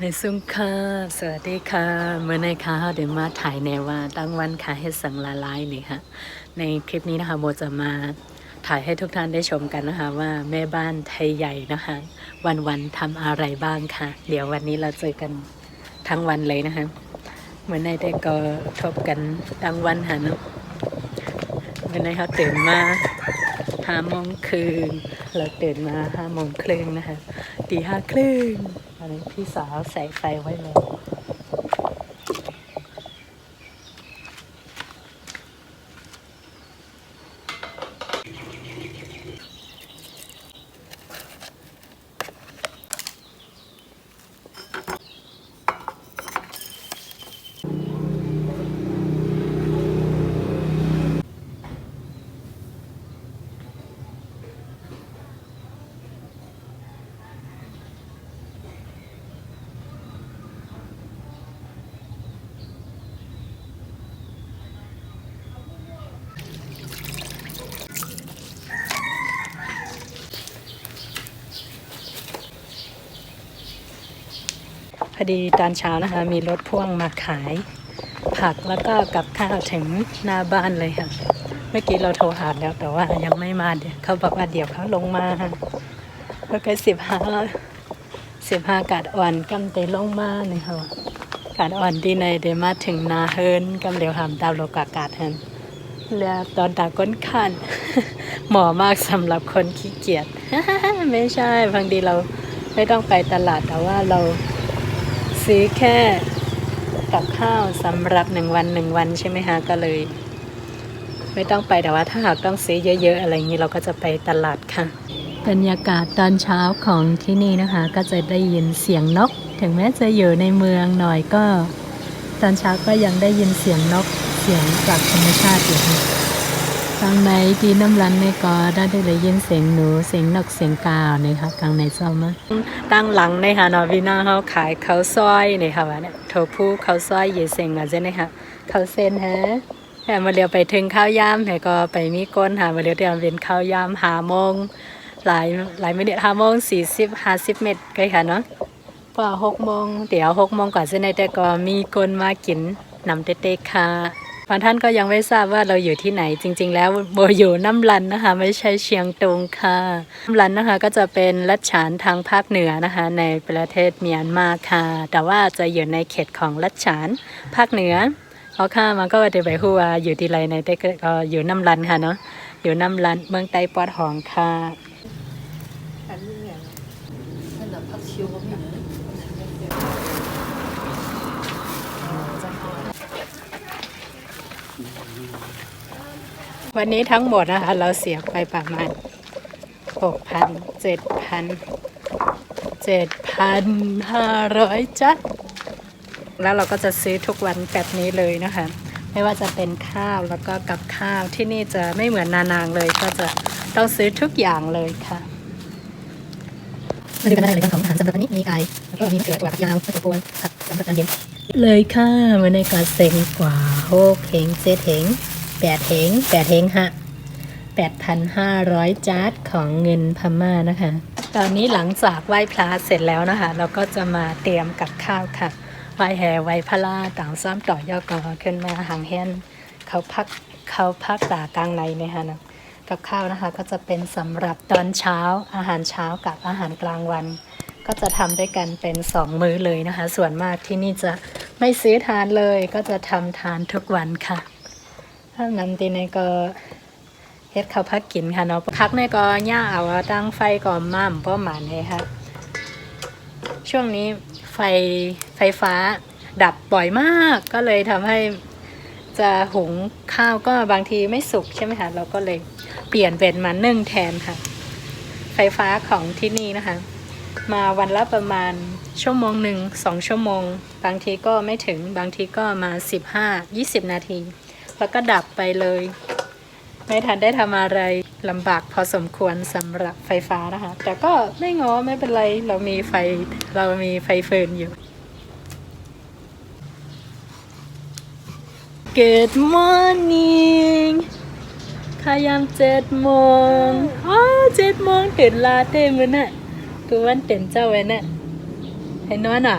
ในซุ้มค่ะสวัสดีค่ะเมื่อในค่ะเดี๋ยวมาถ่ายแนวว่าตั้งวันค่ะให้สังละลายนี่ค่ะในคลิปนี้นะคะโมจะมาถ่ายให้ทุกท่านได้ชมกันนะคะว่าแม่บ้านไทยใหญ่นะคะวันๆทำอะไรบ้างค่ะเดี๋ยววันนี้เราเจอกันทั้งวันเลยนะคะเหมือนในได้ก็ทบกันทั้งวันค่ะเนาะเมื่อในเขาตื่นมา5 โมงครึ่งเราตื่นมา5 โมงครึ่งนะคะตี 5 ครึ่งอันนี้พี่สาวใส่ไฟไว้แล้วพอดีตอนเช้านะคะมีรถพ่วงมาขายผักแล้วก็กับข้าวถึงหน้าบ้านเลยค่ะเมื่อกี้เราโทรหาแล้วแต่ว่ายังไม่มาเดี๋ยวเขาบอกว่าเดี๋ยวเขาลงมาแล้วก็15กาดอ่อนกำเตลงมาเลยค่ะกาดอ่อนดีในเดี๋ยวมาถึงนาเฮินกำเดียวหามดาวโลกากาศเฮินแล้วตอนตาก้นขันเหมาะมากสำหรับคนขี้เกียจ ไม่ใช่บางทีเราไม่ต้องไปตลาดแต่ว่าเราซื้อแค่กับข้าวสำหรับ1 วันใช่ไหมคะก็เลยไม่ต้องไปแต่ว่าถ้าหากต้องซื้อเยอะๆอะไรอย่างนี้เราก็จะไปตลาดค่ะบรรยากาศตอนเช้าของที่นี่นะคะก็จะได้ยินเสียงนกถึงแม้จะอยู่ในเมืองหน่อยก็ตอนเช้าก็ยังได้ยินเสียงนกเสียงจากธรรมชาติอยู่กลางในที่น้ำรันในก็ได้ยินเสียงหนูเสียงนกเสียงกาวเนี่ยค่ะกลางในเจ้ามาตั้งหลังในค่ะเนาะพี่น้องเขาขายข้าวซอยเนี่ยค่ะว่าเนี่ยโทผู้ข้าวซอยเยเซงอ่ะเจ้เนี่ยค่ะข้าวเส้นฮะแต่มาเรียวไปถึงข้าวยำแต่ก็ไปมีก้นค่ะมาเรียวเดี๋ยวเป็นข้าวยำ5 โมงหลายไม่เด็ด5 โมง 40 50 เมตรใกล้ค่ะเนาะพอ6 โมงเดี๋ยว6 โมงก่อนเส้นในแต่ก็มีคนมากินนำเต๊กๆค่ะบางท่านก็ยังไม่ทราบว่าเราอยู่ที่ไหนจริงๆแล้วโบอยู่น้ำลันนะคะไม่ใช่เชียงตุงค่ะน้ำลันนะคะก็จะเป็นรัฐฉานทางภาคเหนือนะคะในประเทศเมียนมาค่ะแต่ว่าจะอยู่ในเขตของรัฐฉานภาคเหนือเอาค่ะมันก็จะไปฮู้ว่าอยู่ที่ไรในแต่ก็อยู่น้ำลันค่ะเนาะอยู่น้ำลันเมืองไต้ปอดหองค่ะอันนี้เนี่ยนั่นแบบพักชิวก็มีนะวันนี้ทั้งหมดนะคะเราเสียไปประมาณ6,000 7,500จัดแล้วเราก็จะซื้อทุกวันแบบนี้เลยนะคะไม่ว่าจะเป็นข้าวแล้วก็กับข้าวที่นี่จะไม่เหมือนนานางเลยก็จะต้องซื้อทุกอย่างเลยค่ะมาดูกันได้เลยของอาหารสำหรับวันนี้มีไก่แล้วก็มีมะเขือถั่วฝักยาวมะเขือพวงผักสำหรับตอนเย็นเลยค่ะวันนี้ก็เซ็งกว่า6 เหง7 เหง8 เหงฮะ8,500 จาร์ดของเงินพม่านะคะตอนนี้หลังจากไหว้พระเสร็จแล้วนะคะเราก็จะมาเตรียมกับข้าวค่ะไหว้แห่ไหว้พระลาต่างซ้ำต่อยอกอขึ้นมาหางแฮนเขาพักตากลางในเนี่ยค่ะนะกับข้าวนะคะก็จะเป็นสำหรับตอนเช้าอาหารเช้ากับอาหารกลางวันก็จะทำด้วยกันเป็น2 มื้อเลยนะคะส่วนมากที่นี่จะไม่ซื้อทานเลยก็จะทำทานทุกวันค่ะถ้านั้นทีนี้ก็เฮ็ดข้าวพักกินค่ะเนาะพักในก็ย่าเอาตั้งไฟก่อนม่ามเพราะหมันเลยค่ะช่วงนี้ไฟฟ้าดับบ่อยมากก็เลยทำให้จะหุงข้าวก็บางทีไม่สุกใช่ไหมคะเราก็เลยเปลี่ยนเป็นมานึ่งแทนค่ะไฟฟ้าของที่นี่นะคะมาวันละประมาณ1-2 ชั่วโมงบางทีก็ไม่ถึงบางทีก็มา15-20 นาทีแล้วก็ดับไปเลยไม่ทันได้ทำอะไรลำบากพอสมควรสำหรับไฟฟ้านะคะแต่ก็ไม่ง้อไม่เป็นไรเรามีไฟเฟิร์นอยู่ Good morning ขายาม7 โมง7 โมงตื่นลาเต้มื้อน่ะคือวันเต้นเจ้าไว้น่ะให้นอนอ่ะ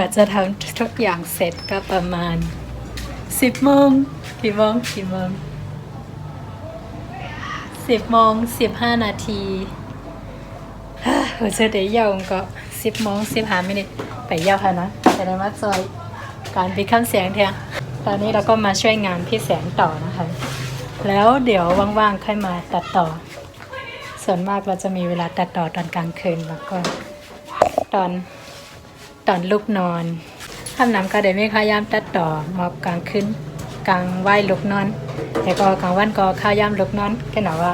ว่าจะทำทุกอย่างเสร็จก็ประมาณ10 โมงกี่โมง10:15 นาทีหัวจะได้ยาวก็10:15 นาทีไปยาวค่ะนะจะได้มาซอยการพิคำเสียงเทียตอนนี้เราก็มาช่วยงานพี่แสงต่อนะคะแล้วเดี๋ยวว่างๆค่อยมาตัดต่อส่วนมากเราจะมีเวลาตัดต่อตอนกลางคืนแล้วก็ตอนลูกนอนทำน้ำก็ได้ไม่พยายามตัดต่อมอบกลางคืนกลางไหวลูกนอนแต่ก็กลางวันก็ข้าวยามลูกนอนแค่หนาว่า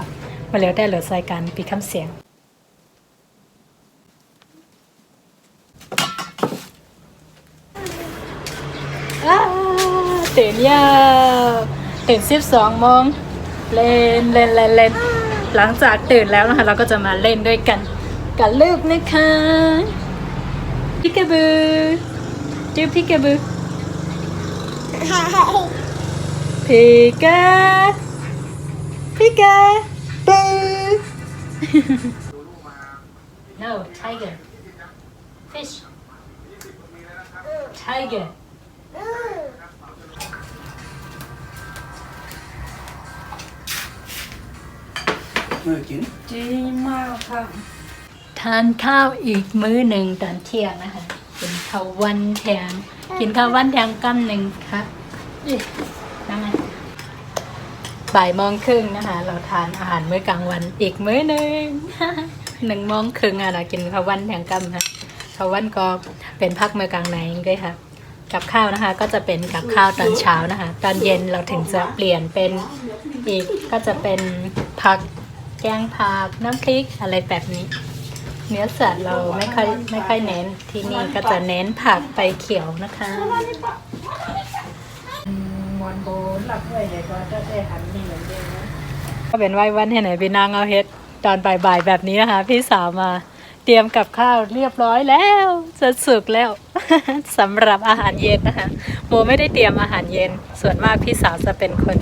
มาแล้วได้เหลือใส่กันปีคำเสียงตื่นยาวตื่น12 โมงเล่นหลังจากตื่นแล้วนะคะเราก็จะมาเล่นด้วยกันกับลูกนะคะพิกาบูดูพิกาบูพิกาบู no tiger fish tigerดีมากค่ะทานข้าวอีกมื้อหนึ่งตอนเที่ยงนะคะกินข้าววันแทงกำหนึ่งค่ะนั่งไงบ่ายโมงครึ่งนะคะ เราทานอาหารมื้อกลางวันอีกมื้อหนึ่ง 1 โมงครึ่งเรากินข้าววันแทงกำค่ะข้าววันก็เป็นพักมื้อกลางในด้วยค่ะกับข้าวนะคะก็จะเป็นกับข้าวตอนเช้านะคะตอนเย็นเราถึงจะเปลี่ยนเป็นอีกก็จะเป็นผักแกงผักน้ำพริกอะไรแบบนี้เนื้อสัตว์เราไม่ค่อยเน้นที่นี่ก็จะเน้นผักใบเขียวนะคะมอนโบนหลับด้วยเดี๋ยวก็จะได้หันนี่เหมือนเดิมนะก็เป็นวันให้ไหนพี่นางเอาเฮ็ดตอนบ่ายๆแบบนี้นะคะพี่สาวมาเตรียมกับข้าวเรียบร้อยแล้วสุกแล้ว สำหรับอาหารเย็นนะคะโมไม่ได้เตรียมอาหารเย็นส่วนมากพี่สาวจะเป็นคน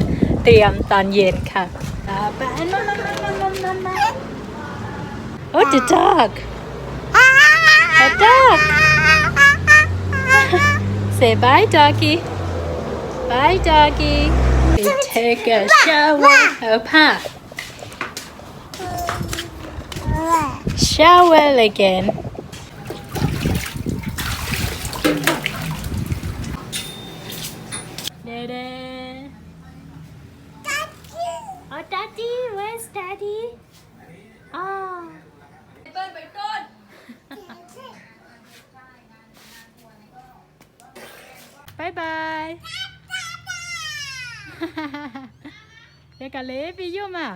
เตรียมตอนเย็นค่ะโอ้จะจักsay bye doggy bye doggy we take a shower เอาผ้า shower again oh daddy where's daddy ohไปต้นบายบายเด็กกะเล็บพี่ยุ่มอ่ะ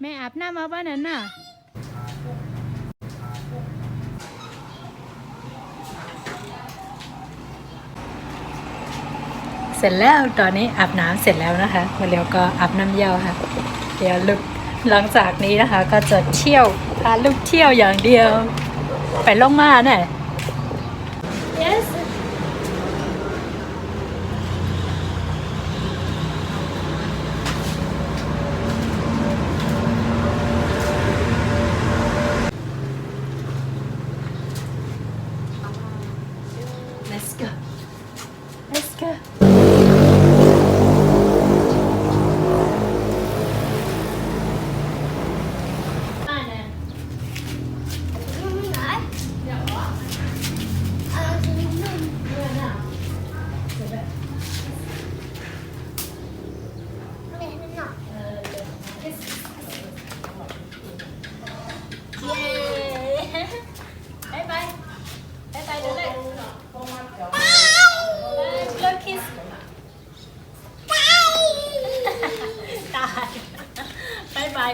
แม่อาบน้ำมาบ้านนั้นน่ะเสร็จแล้วตอนนี้อาบน้ำเสร็จแล้วนะคะมาเร็วก็อาบน้ำเยี่ยวค่ะเดี๋ยวลูกหลังจากนี้นะคะก็จะเที่ยวพาลูกเที่ยวอย่างเดียวไปลงมาหน่อย yes let's go let's go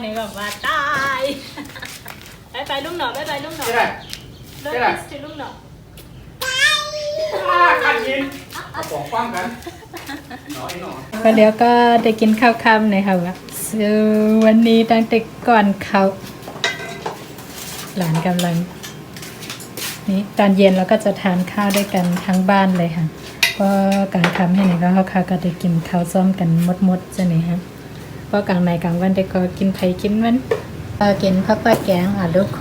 ไหนแบบว่าตายไปลุงหน่อไปลุงหน่อเลิกคิสถึงลุงหน่อขันยินของฟังกันก็เดี๋ยวก็ได้กินข้าวค่ำเลยค่ะวันนี้ตั้งแต่ก่อนเขาหลานกำลังนี่ตอนเย็นเราก็จะทานข้าวด้วยกันทั้งบ้านเลยค่ะก็การทำให้ไหนก็เขาก็ได้กินข้าวซ้อมกันมดๆจะนี่ฮะก็กลางในกลางวันเด็กก็กินไผ่กินมันกินผักปลาแกงอาลูกโค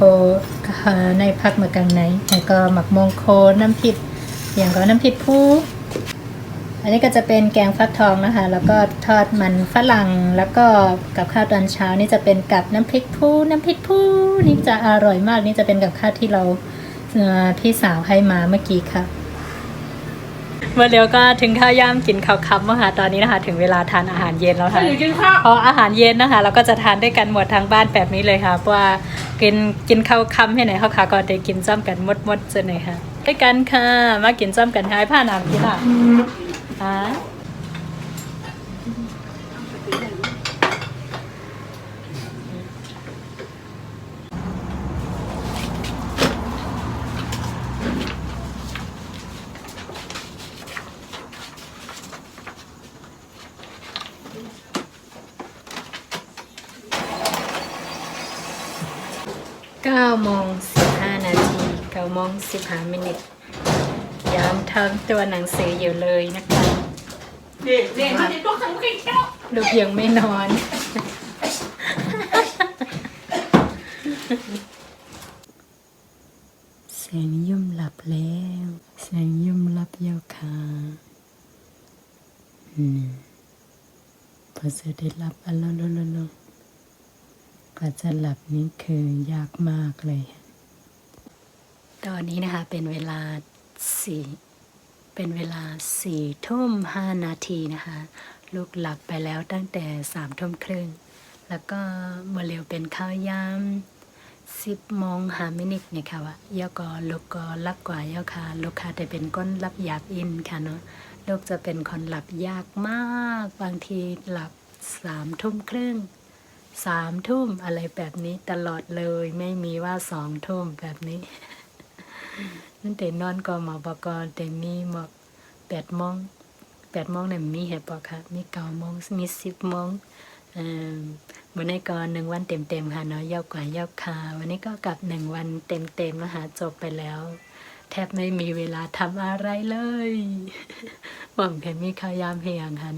ในพักมากังไหนแล้วก็หมักมงโคน้ำพริกอย่างก็น้ำพริกผู้อันนี้ก็จะเป็นแกงฟักทองนะคะแล้วก็ทอดมันฝรั่งแล้วก็กับข้าวตอนเช้านี่จะเป็นกับน้ำพริกผู้นี่จะอร่อยมากนี่จะเป็นกับข้าวที่เราพี่สาวให้มาเมื่อกี้ค่ะเมื่อเร็วก็ถึงข้าวย่ำกินข้าวค่ำค่ะตอนนี้นะคะถึงเวลาทานอาหารเย็นแล้วค่ะพออาหารเย็นนะคะเราก็จะทานด้วยกันหมดทางบ้านแบบนี้เลยค่ะเพราะว่ากินข้าวค่ำให้ไหนเขาขาก็ได้กินจ้ำกันหมดจะไหนค่ะด้วยกันค่ะมากินจ้ำกันให้ผ้าหนามกินอ่ะ9:15 นาที9:15 นาทีย้ำทั้งตัวหนังสืออยู่เลยนะคะลูกยังไม่นอนแสงยุ่มหลับแล้วแสงยุ่มหลับยาวค่ะพอจะได้หลับแล้วก็จะหลับนี่คือยากมากเลยตอนนี้นะคะเป็นเวลา4:05 นาทีนะคะลูกหลับไปแล้วตั้งแต่3:30แล้วก็เมื่อเร็วเป็นข้าวยาม10:05เนี่ยค่ะว่ายาก็ลูกก็รับกว่าเยาค่ะลูกค่ะแต่เป็นก้นรับยากอินค่ะเนาะลูกจะเป็นคนหลับยากมากบางทีหลับ3:30 3:00อะไรแบบนี้ตลอดเลยไม่มีว่า2:00แบบนี้นั่นแต่นอนก็หมอบอกก่อนแต่มีหมอก8:00เนี่ยมีเหตุบอกค่ะมี9:00มี10:00วันนี้ก็1 วันเต็มๆค่ะเนาะยาวกว่ายาวคาวันนี้ก็กลับ1 วันเต็มๆนะคะจบไปแล้วแทบไม่มีเวลาทำอะไรเลยหวังแค่มีข้าวยามเพียงค่ะ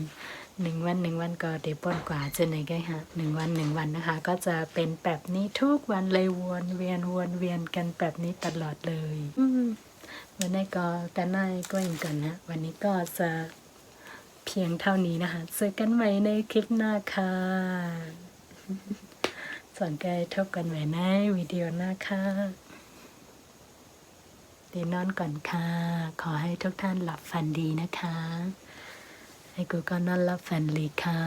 1 วันก็เดี๋ยวป้นกว่าจะไหนกันค่ะ1 วันนะคะก็จะเป็นแบบนี้ทุกวันเลยวนเวียนกันแบบนี้ตลอดเลยวันนี้ก็แต่นายก็อย่างกันนะวันนี้ก็จะเพียงเท่านี้นะคะเจอกันใหม่ในคลิปหน้าค่ะสนใจทบกันใหม่ในวิดีโอหน้าค่ะเดี๋ยวนอนก่อนค่ะขอให้ทุกท่านหลับฝันดีนะคะให้กูก็นอนหลับฝันดีค่ะ